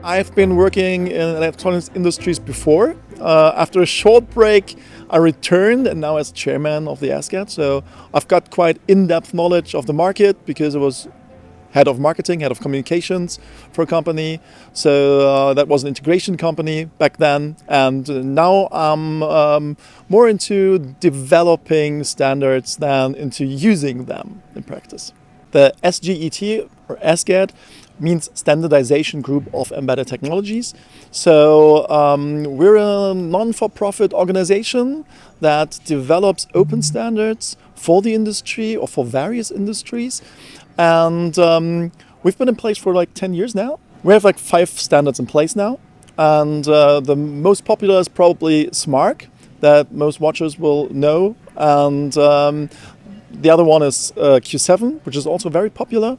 I've been working in electronics industries before. After a short break, I returned, and now as chairman of the SGET. So I've got quite in-depth knowledge of the market because I was head of marketing, head of communications for a company. So that was an integration company back then. And now I'm more into developing standards than into using them in practice. The SGET or SGET means Standardization Group of Embedded Technologies. So we're a non-for-profit organization that develops open standards for the industry or for various industries. And we've been in place for like 10 years now. We have like 5 standards in place now. And the most popular is probably SMARC, that most watchers will know. And the other one is Q7, which is also very popular.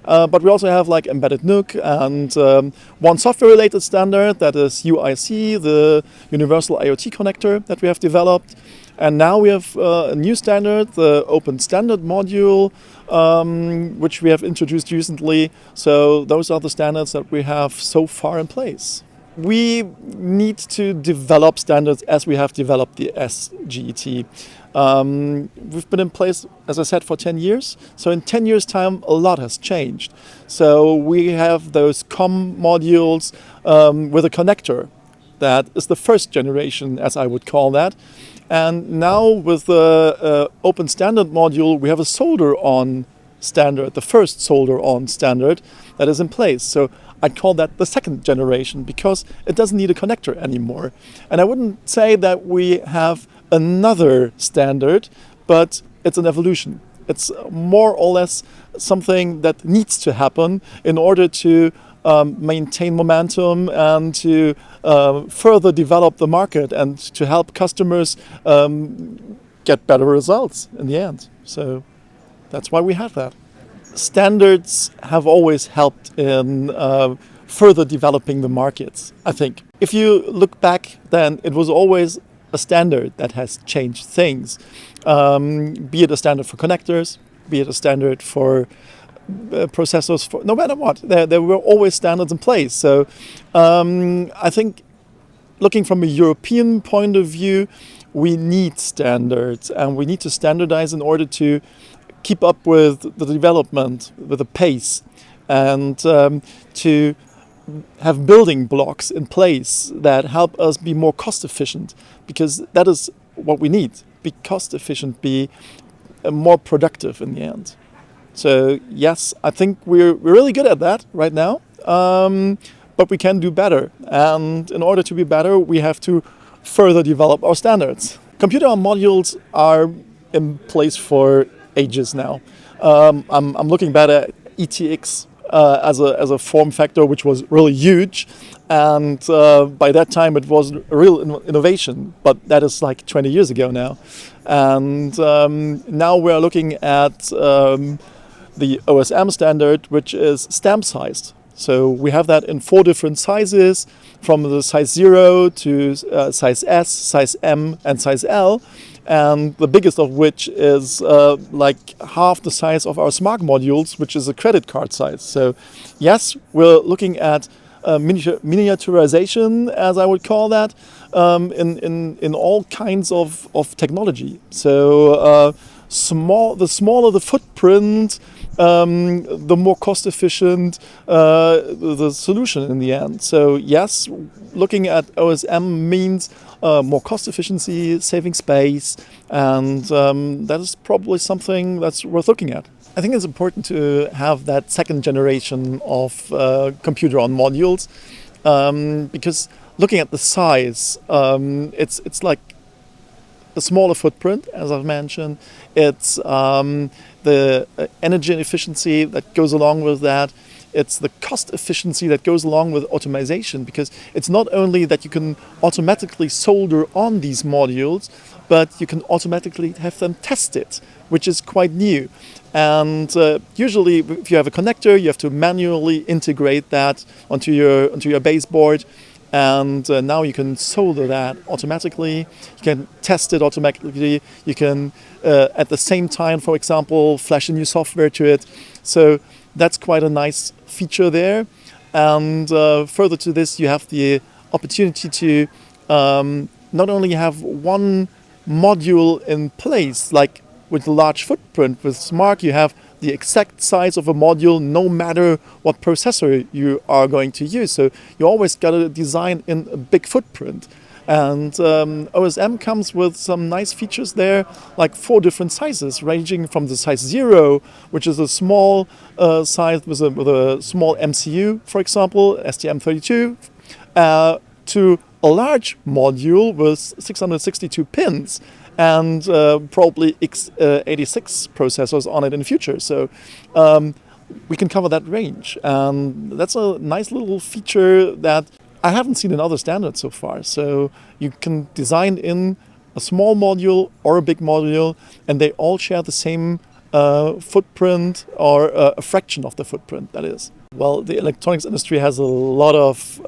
But we also have like Embedded NUC and one software-related standard that is UIC, the Universal IoT Connector that we have developed. And now we have a new standard, the Open Standard Module, which we have introduced recently. So those are the standards that we have so far in place. We need to develop standards as we have developed the SGET. We've been in place, as I said, for 10 years. So in 10 years' time, a lot has changed. So we have those COM modules with a connector. That is the first generation, as I would call that. And now with the Open Standard module, we have a solder-on standard, the first solder-on standard that is in place. So I'd call that the second generation because it doesn't need a connector anymore. And I wouldn't say that we have another standard, but it's an evolution. It's more or less something that needs to happen in order to maintain momentum and to further develop the market and to help customers get better results in the end. So that's why we have that. Standards have always helped in further developing the markets, I think. If you look back, then it was always a standard that has changed things. Be it a standard for connectors, be it a standard for processors, for no matter what. There were always standards in place. So I think looking from a European point of view, we need standards and we need to standardize in order to keep up with the development, with the pace, and to have building blocks in place that help us be more cost efficient, because that is what we need. Be cost efficient, be more productive in the end. So yes, I think we're really good at that right now, but we can do better. And in order to be better, we have to further develop our standards. Computer on modules are in place for ages now. I'm looking back at ETX as a form factor, which was really huge, and by that time it was a real innovation. But that is like 20 years ago now, and now we're looking at the OSM standard, which is stamp sized. So we have that in 4 different sizes, from the size 0 to size S, size M, and size L. And the biggest of which is like half the size of our SMARC modules, which is a credit card size. So yes, we're looking at miniaturization, as I would call that, in all kinds of technology. So the smaller the footprint, the more cost efficient the solution in the end. So yes, looking at OSM means more cost efficiency, saving space, and that is probably something that's worth looking at. I think it's important to have that second generation of computer on modules, because looking at the size, it's like a smaller footprint, as I've mentioned. It's the energy efficiency that goes along with that. It's the cost efficiency that goes along with automation, because it's not only that you can automatically solder on these modules, but you can automatically have them tested, which is quite new. And usually, if you have a connector, you have to manually integrate that onto your baseboard. And now you can solder that automatically. You can test it automatically. You can, at the same time, for example, flash a new software to it. So that's quite a nice feature there. And further to this, you have the opportunity to not only have one module in place, like with a large footprint. With Smart, you have the exact size of a module no matter what processor you are going to use. So you always got to design in a big footprint. And OSM comes with some nice features there, like 4 different sizes, ranging from the size 0, which is a small size with a small MCU, for example, STM32, to a large module with 662 pins and probably x86 processors on it in the future. So we can cover that range. And that's a nice little feature that I haven't seen in other standards so far. So you can design in a small module or a big module, and they all share the same footprint, or a fraction of the footprint, that is. Well, the electronics industry has a lot of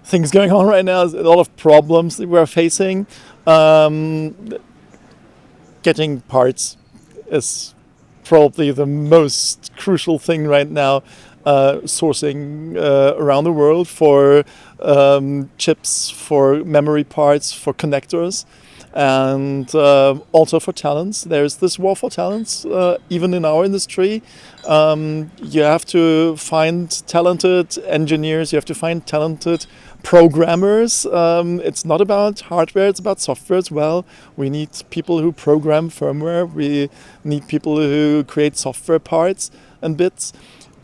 things going on right now, a lot of problems that we're facing. Getting parts is probably the most crucial thing right now. Sourcing around the world for chips, for memory parts, for connectors, and also for talents. There's this war for talents, even in our industry. You have to find talented engineers, you have to find talented programmers. It's not about hardware, it's about software as well. We need people who program firmware, we need people who create software parts and bits.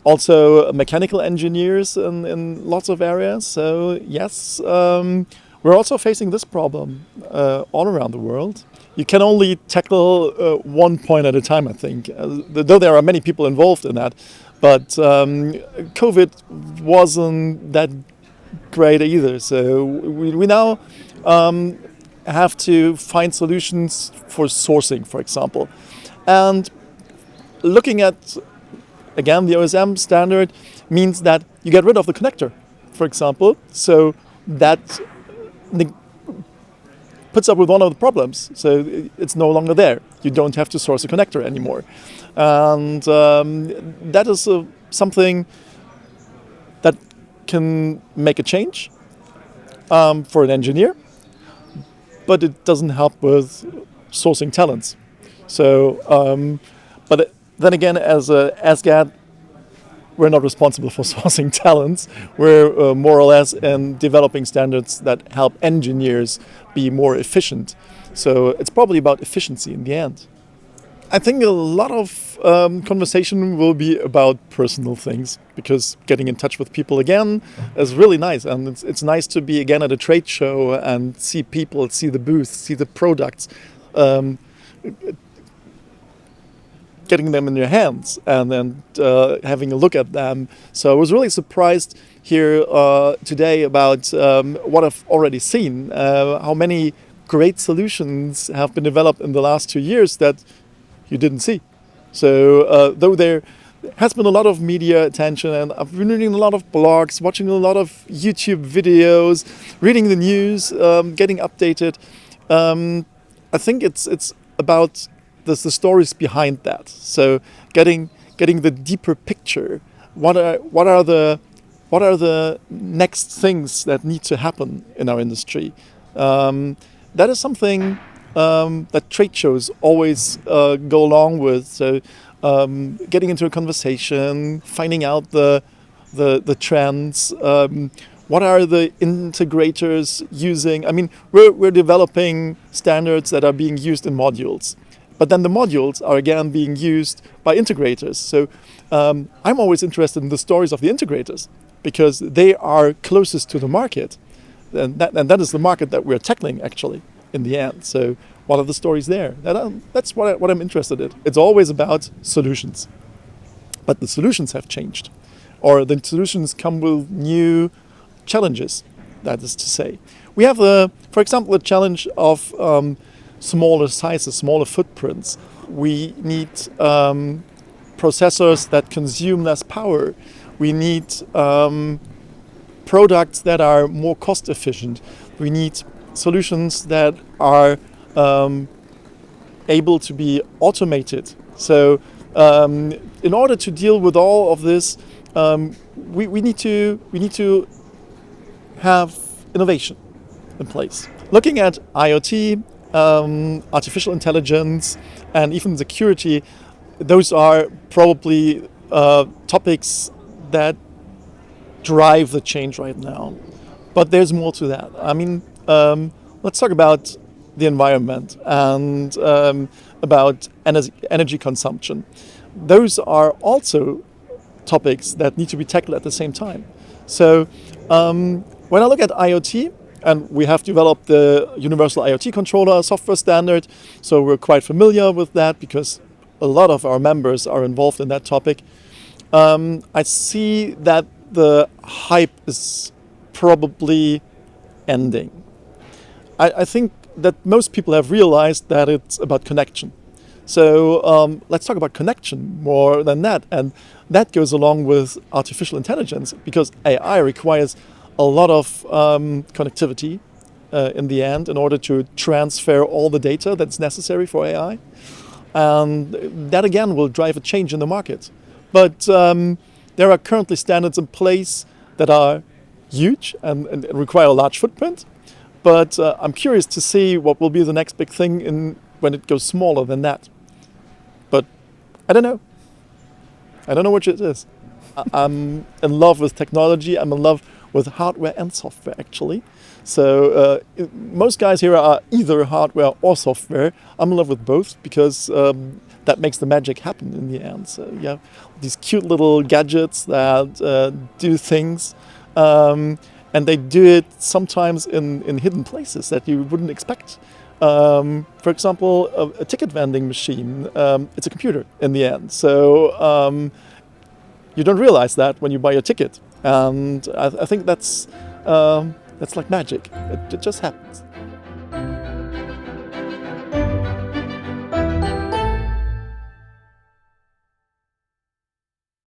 Also mechanical engineers in lots of areas. So yes, we're also facing this problem all around the world. You can only tackle one point at a time, I think, though there are many people involved in that. But COVID wasn't that great either. So we now have to find solutions for sourcing, for example. And looking at, again, the OSM standard means that you get rid of the connector, for example. So that puts up with one of the problems. So it's no longer there. You don't have to source a connector anymore. And that is something that can make a change for an engineer, but it doesn't help with sourcing talents. So, but then again, as a SGET, we're not responsible for sourcing talents. We're more or less in developing standards that help engineers be more efficient. So it's probably about efficiency in the end. I think a lot of conversation will be about personal things, because getting in touch with people again is really nice. And it's nice to be again at a trade show and see people, see the booth, see the products. Getting them in your hands and then having a look at them. So I was really surprised here today about what I've already seen, how many great solutions have been developed in the last 2 years that you didn't see. So though there has been a lot of media attention, and I've been reading a lot of blogs, watching a lot of YouTube videos, reading the news, getting updated, I think it's about the stories behind that. So getting the deeper picture. What are the next things that need to happen in our industry? That is something that trade shows always go along with. So getting into a conversation, finding out the trends. What are the integrators using? I mean, we're developing standards that are being used in modules. But then the modules are again being used by integrators. So I'm always interested in the stories of the integrators, because they are closest to the market. And that is the market that we're tackling, actually, in the end. So what are the stories there? That's what I'm interested in. It's always about solutions. But the solutions have changed. Or the solutions come with new challenges, that is to say. We have, for example, a challenge of smaller sizes, smaller footprints. We need processors that consume less power. We need products that are more cost efficient. We need solutions that are able to be automated. So in order to deal with all of this, we need to have innovation in place. Looking at IoT, artificial intelligence, and even security, those are probably topics that drive the change right now. But there's more to that. I mean, let's talk about the environment and about energy consumption. Those are also topics that need to be tackled at the same time. So when I look at IoT, and we have developed the Universal IoT Controller software standard, so we're quite familiar with that because a lot of our members are involved in that topic. I see that the hype is probably ending. I think that most people have realized that it's about connection. So let's talk about connection more than that. And that goes along with artificial intelligence because AI requires a lot of connectivity in the end in order to transfer all the data that's necessary for AI. And that again will drive a change in the market. But there are currently standards in place that are huge and require a large footprint. But I'm curious to see what will be the next big thing when it goes smaller than that. But I don't know. I don't know which it is. I'm in love with technology. I'm in love with hardware and software, actually. So most guys here are either hardware or software. I'm in love with both because that makes the magic happen in the end. So you have these cute little gadgets that do things. And they do it sometimes in hidden places that you wouldn't expect. For example, a ticket vending machine, it's a computer in the end. So you don't realize that when you buy a ticket. And I think that's like magic. It just happens.